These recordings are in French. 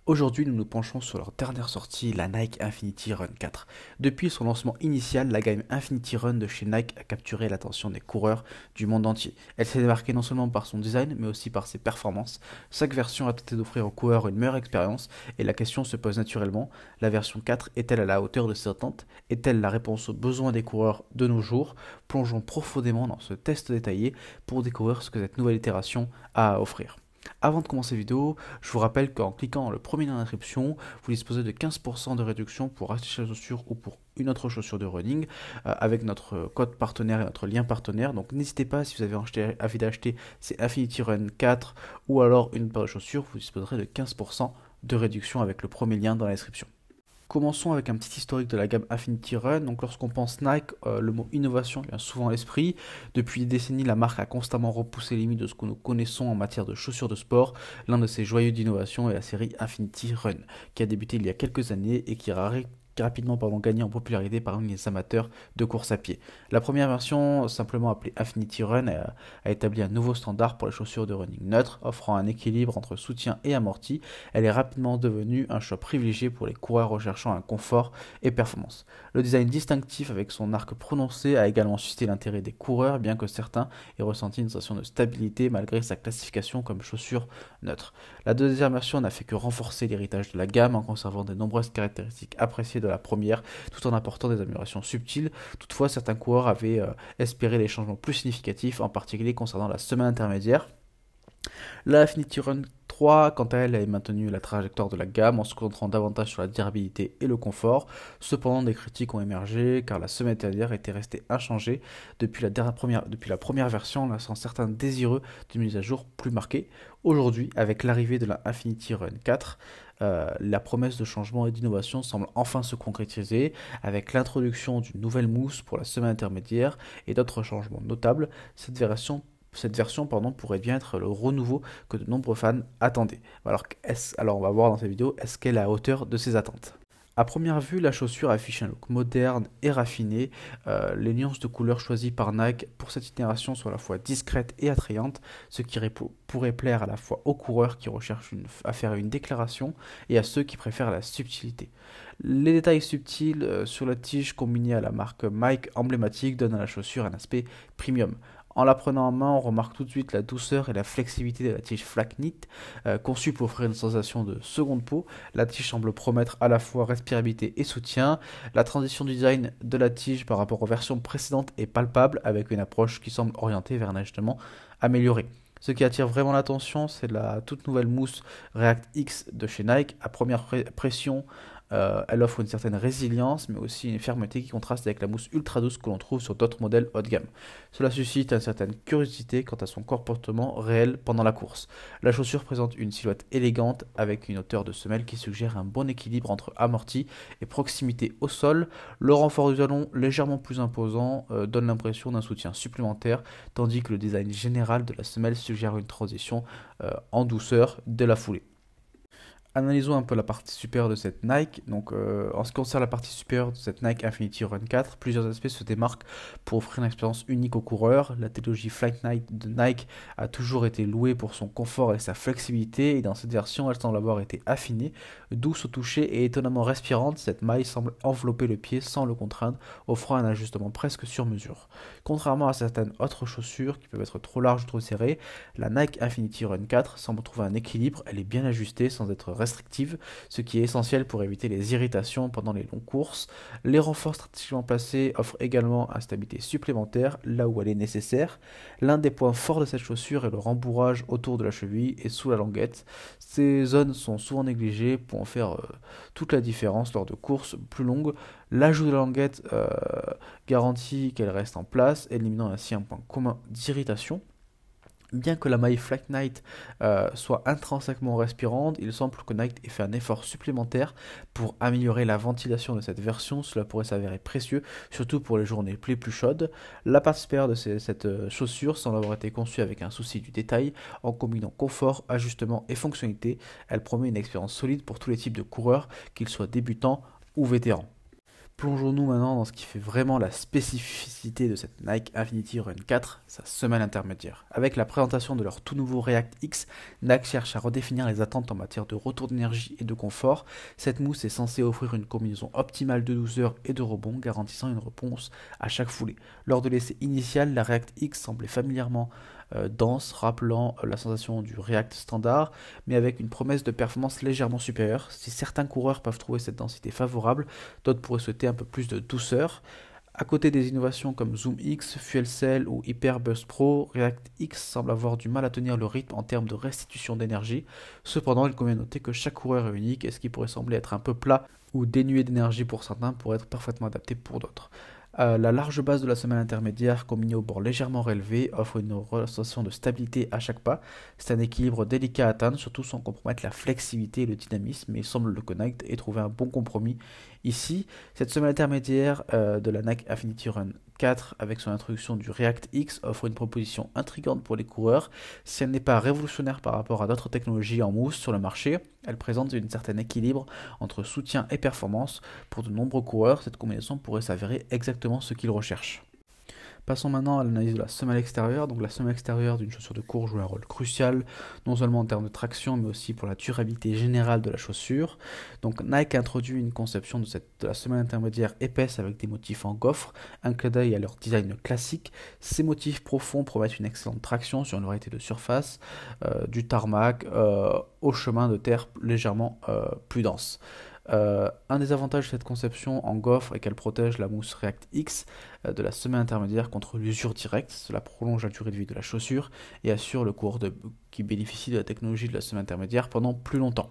Aujourd'hui, nous nous penchons sur leur dernière sortie, la Nike Infinity Run 4. Depuis son lancement initial, la gamme Infinity Run de chez Nike a capturé l'attention des coureurs du monde entier. Elle s'est démarquée non seulement par son design, mais aussi par ses performances. Chaque version a tenté d'offrir aux coureurs une meilleure expérience, et la question se pose naturellement, la version 4 est-elle à la hauteur de ses attentes? Est-elle la réponse aux besoins des coureurs de nos jours? Plongeons profondément dans ce test détaillé pour découvrir ce que cette nouvelle itération a à offrir. Avant de commencer la vidéo, je vous rappelle qu'en cliquant le premier lien d'inscription, vous disposez de 15% de réduction pour acheter la chaussure ou pour une autre chaussure de running avec notre code partenaire et notre lien partenaire. Donc n'hésitez pas, si vous avez envie d'acheter ces Infinity Run 4 ou alors une paire de chaussures, vous disposerez de 15% de réduction avec le premier lien dans la description. Commençons avec un petit historique de la gamme Infinity Run. Donc, lorsqu'on pense Nike, le mot innovation vient souvent à l'esprit. Depuis des décennies, la marque a constamment repoussé les limites de ce que nous connaissons en matière de chaussures de sport. L'un de ses joyaux d'innovation est la série Infinity Run, qui a débuté il y a quelques années et qui a rapidement gagné en popularité parmi les amateurs de course à pied. La première version, simplement appelée Infinity Run, a établi un nouveau standard pour les chaussures de running neutres, offrant un équilibre entre soutien et amorti. Elle est rapidement devenue un choix privilégié pour les coureurs recherchant un confort et performance. Le design distinctif avec son arc prononcé a également suscité l'intérêt des coureurs, bien que certains aient ressenti une sensation de stabilité malgré sa classification comme chaussure neutre. La deuxième version n'a fait que renforcer l'héritage de la gamme en conservant de nombreuses caractéristiques appréciées de la première, tout en apportant des améliorations subtiles. Toutefois, certains coureurs avaient espéré des changements plus significatifs, en particulier concernant la semaine intermédiaire. La Infinity Run 3, quant à elle, a maintenu la trajectoire de la gamme en se concentrant davantage sur la durabilité et le confort. Cependant, des critiques ont émergé car la semaine dernière était restée inchangée depuis la première version, laissant certains désireux d'une mise à jour plus marquée. Aujourd'hui, avec l'arrivée de la Infinity Run 4, la promesse de changement et d'innovation semble enfin se concrétiser avec l'introduction d'une nouvelle mousse pour la semaine intermédiaire et d'autres changements notables. Cette version pourrait bien être le renouveau que de nombreux fans attendaient. Alors on va voir dans cette vidéo, est-ce qu'elle est à la hauteur de ces attentes? À première vue, la chaussure affiche un look moderne et raffiné. Les nuances de couleurs choisies par Nike pour cette itération sont à la fois discrètes et attrayantes, ce qui pourrait plaire à la fois aux coureurs qui recherchent à faire une déclaration et à ceux qui préfèrent la subtilité. Les détails subtils sur la tige combinés à la marque Nike emblématique donnent à la chaussure un aspect premium. En la prenant en main, on remarque tout de suite la douceur et la flexibilité de la tige Flak Knit, conçue pour offrir une sensation de seconde peau. La tige semble promettre à la fois respirabilité et soutien. La transition du design de la tige par rapport aux versions précédentes est palpable, avec une approche qui semble orientée vers un ajustement amélioré. Ce qui attire vraiment l'attention, c'est la toute nouvelle mousse React X de chez Nike. À première pression, elle offre une certaine résilience, mais aussi une fermeté qui contraste avec la mousse ultra douce que l'on trouve sur d'autres modèles haut de gamme. Cela suscite une certaine curiosité quant à son comportement réel pendant la course. La chaussure présente une silhouette élégante avec une hauteur de semelle qui suggère un bon équilibre entre amorti et proximité au sol. Le renfort du talon, légèrement plus imposant, donne l'impression d'un soutien supplémentaire, tandis que le design général de la semelle suggère une transition en douceur de la foulée. Analysons un peu la partie supérieure de cette Nike. Donc, en ce qui concerne la partie supérieure de cette Nike Infinity Run 4, plusieurs aspects se démarquent pour offrir une expérience unique aux coureurs. La technologie Flight Night de Nike a toujours été louée pour son confort et sa flexibilité, et dans cette version, elle semble avoir été affinée. Douce au toucher et étonnamment respirante, cette maille semble envelopper le pied sans le contraindre, offrant un ajustement presque sur mesure. Contrairement à certaines autres chaussures qui peuvent être trop larges ou trop serrées, la Nike Infinity Run 4 semble trouver un équilibre. Elle est bien ajustée sans être restrictive, ce qui est essentiel pour éviter les irritations pendant les longues courses. Les renforts stratégiquement placés offrent également une stabilité supplémentaire là où elle est nécessaire. L'un des points forts de cette chaussure est le rembourrage autour de la cheville et sous la languette. Ces zones sont souvent négligées pour en faire toute la différence lors de courses plus longues. L'ajout de la languette garantit qu'elle reste en place, éliminant ainsi un point commun d'irritation. Bien que la maille Flak Knight soit intrinsèquement respirante, il semble que Nike ait fait un effort supplémentaire pour améliorer la ventilation de cette version. Cela pourrait s'avérer précieux, surtout pour les journées plus chaudes. La partie supérieure de cette chaussure semble avoir été conçue avec un souci du détail, en combinant confort, ajustement et fonctionnalité. Elle promet une expérience solide pour tous les types de coureurs, qu'ils soient débutants ou vétérans. Plongeons-nous maintenant dans ce qui fait vraiment la spécificité de cette Nike Infinity Run 4, sa semelle intermédiaire. Avec la présentation de leur tout nouveau React X, Nike cherche à redéfinir les attentes en matière de retour d'énergie et de confort. Cette mousse est censée offrir une combinaison optimale de douceur et de rebond, garantissant une réponse à chaque foulée. Lors de l'essai initial, la React X semblait familièrement dense, rappelant la sensation du React standard, mais avec une promesse de performance légèrement supérieure. Si certains coureurs peuvent trouver cette densité favorable, d'autres pourraient souhaiter un peu plus de douceur. À côté des innovations comme ZoomX, Fuel Cell ou Hyperboost Pro, React X semble avoir du mal à tenir le rythme en termes de restitution d'énergie. Cependant, il convient de noter que chaque coureur est unique et ce qui pourrait sembler être un peu plat ou dénué d'énergie pour certains pourrait être parfaitement adapté pour d'autres. La large base de la semelle intermédiaire combinée au bord légèrement relevé offre une sensation de stabilité à chaque pas. C'est un équilibre délicat à atteindre, surtout sans compromettre la flexibilité et le dynamisme, et il semble le Connect ait trouvé un bon compromis ici. Cette semelle intermédiaire de la Nike Infinity Run 4 avec son introduction du React X offre une proposition intrigante pour les coureurs. Si elle n'est pas révolutionnaire par rapport à d'autres technologies en mousse sur le marché, elle présente un certain équilibre entre soutien et performance. Pour de nombreux coureurs, cette combinaison pourrait s'avérer exactement ce qu'ils recherchent. Passons maintenant à l'analyse de la semelle extérieure. Donc la semelle extérieure d'une chaussure de course joue un rôle crucial, non seulement en termes de traction, mais aussi pour la durabilité générale de la chaussure. Donc Nike a introduit une conception de la semelle intermédiaire épaisse avec des motifs en gaufre, un clin d'œil à leur design classique. Ces motifs profonds promettent une excellente traction sur une variété de surfaces, du tarmac au chemin de terre légèrement plus dense. Un des avantages de cette conception en gaufre est qu'elle protège la mousse React X de la semelle intermédiaire contre l'usure directe. Cela prolonge la durée de vie de la chaussure et assure le coureur qui bénéficie de la technologie de la semelle intermédiaire pendant plus longtemps.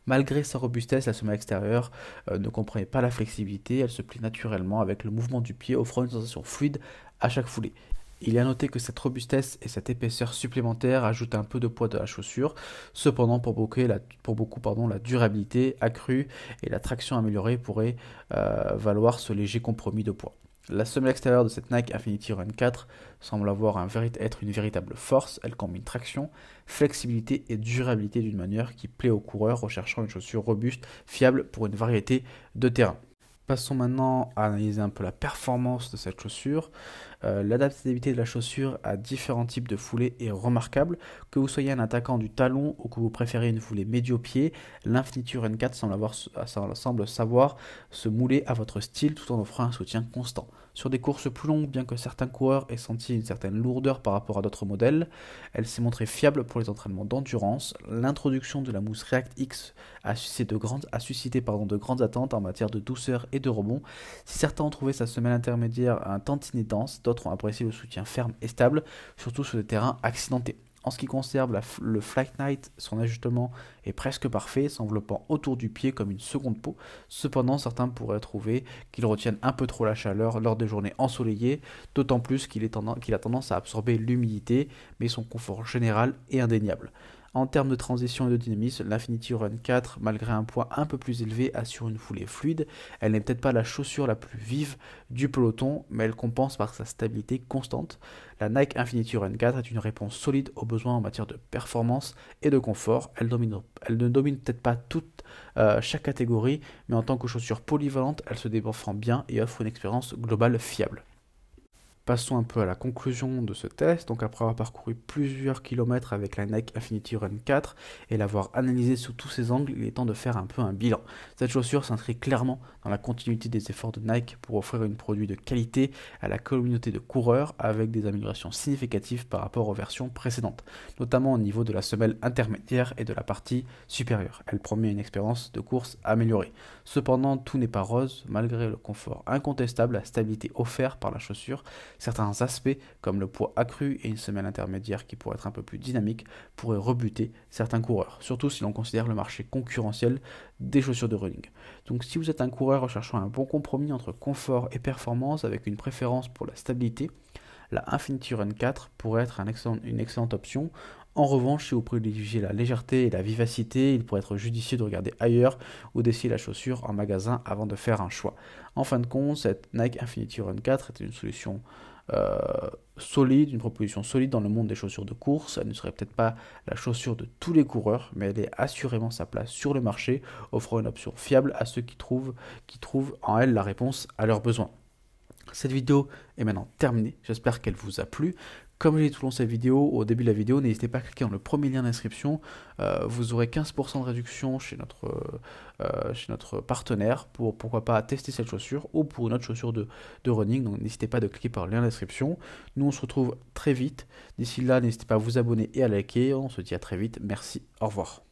Malgré sa robustesse, la semelle extérieure ne compromet pas la flexibilité, elle se plie naturellement avec le mouvement du pied, offrant une sensation fluide à chaque foulée. Il est à noter que cette robustesse et cette épaisseur supplémentaire ajoutent un peu de poids de la chaussure. Cependant, pour beaucoup, la durabilité accrue et la traction améliorée pourraient valoir ce léger compromis de poids. La semelle extérieure de cette Nike Infinity Run 4 semble être une véritable force. Elle combine traction, flexibilité et durabilité d'une manière qui plaît aux coureurs recherchant une chaussure robuste, fiable pour une variété de terrains. Passons maintenant à analyser un peu la performance de cette chaussure. L'adaptabilité de la chaussure à différents types de foulées est remarquable. Que vous soyez un attaquant du talon ou que vous préférez une foulée médio-pied, l'Infinity Run 4 semble savoir se mouler à votre style tout en offrant un soutien constant. Sur des courses plus longues, bien que certains coureurs aient senti une certaine lourdeur par rapport à d'autres modèles, elle s'est montrée fiable pour les entraînements d'endurance. L'introduction de la mousse React X a suscité de grandes attentes en matière de douceur et de rebond. Si certains ont trouvé sa semelle intermédiaire un tantinet dense, d'autres ont apprécié le soutien ferme et stable, surtout sur des terrains accidentés. En ce qui concerne le Flight Night, son ajustement est presque parfait, s'enveloppant autour du pied comme une seconde peau. Cependant, certains pourraient trouver qu'il retienne un peu trop la chaleur lors des journées ensoleillées, d'autant plus qu'il a tendance à absorber l'humidité, mais son confort général est indéniable. En termes de transition et de dynamisme, l'Infinity Run 4, malgré un poids un peu plus élevé, assure une foulée fluide. Elle n'est peut-être pas la chaussure la plus vive du peloton, mais elle compense par sa stabilité constante. La Nike Infinity Run 4 est une réponse solide aux besoins en matière de performance et de confort. Elle ne domine peut-être pas chaque catégorie, mais en tant que chaussure polyvalente, elle se défend bien et offre une expérience globale fiable. Passons un peu à la conclusion de ce test. Donc après avoir parcouru plusieurs kilomètres avec la Nike Infinity Run 4 et l'avoir analysé sous tous ses angles, il est temps de faire un peu un bilan. Cette chaussure s'inscrit clairement dans la continuité des efforts de Nike pour offrir un produit de qualité à la communauté de coureurs avec des améliorations significatives par rapport aux versions précédentes, notamment au niveau de la semelle intermédiaire et de la partie supérieure. Elle promet une expérience de course améliorée. Cependant, tout n'est pas rose, malgré le confort incontestable, la stabilité offerte par la chaussure. Certains aspects, comme le poids accru et une semelle intermédiaire qui pourrait être un peu plus dynamique, pourraient rebuter certains coureurs, surtout si l'on considère le marché concurrentiel des chaussures de running. Donc si vous êtes un coureur recherchant un bon compromis entre confort et performance avec une préférence pour la stabilité, la Infinity Run 4 pourrait être une excellente option. En revanche, si vous privilégiez la légèreté et la vivacité, il pourrait être judicieux de regarder ailleurs ou d'essayer la chaussure en magasin avant de faire un choix. En fin de compte, cette Nike Infinity Run 4 est une solution euh, solide, une proposition solide dans le monde des chaussures de course. Elle ne serait peut-être pas la chaussure de tous les coureurs, mais elle est assurément sa place sur le marché, offrant une option fiable à ceux qui trouvent en elle la réponse à leurs besoins. Cette vidéo est maintenant terminée, j'espère qu'elle vous a plu. Comme j'ai dit tout au long de cette vidéo, au début de la vidéo, n'hésitez pas à cliquer dans le premier lien d'inscription. Vous aurez 15% de réduction chez notre partenaire pour pourquoi pas tester cette chaussure ou pour une autre chaussure de running. Donc n'hésitez pas de cliquer par le lien d'inscription. Nous on se retrouve très vite. D'ici là, n'hésitez pas à vous abonner et à liker. On se dit à très vite. Merci, au revoir.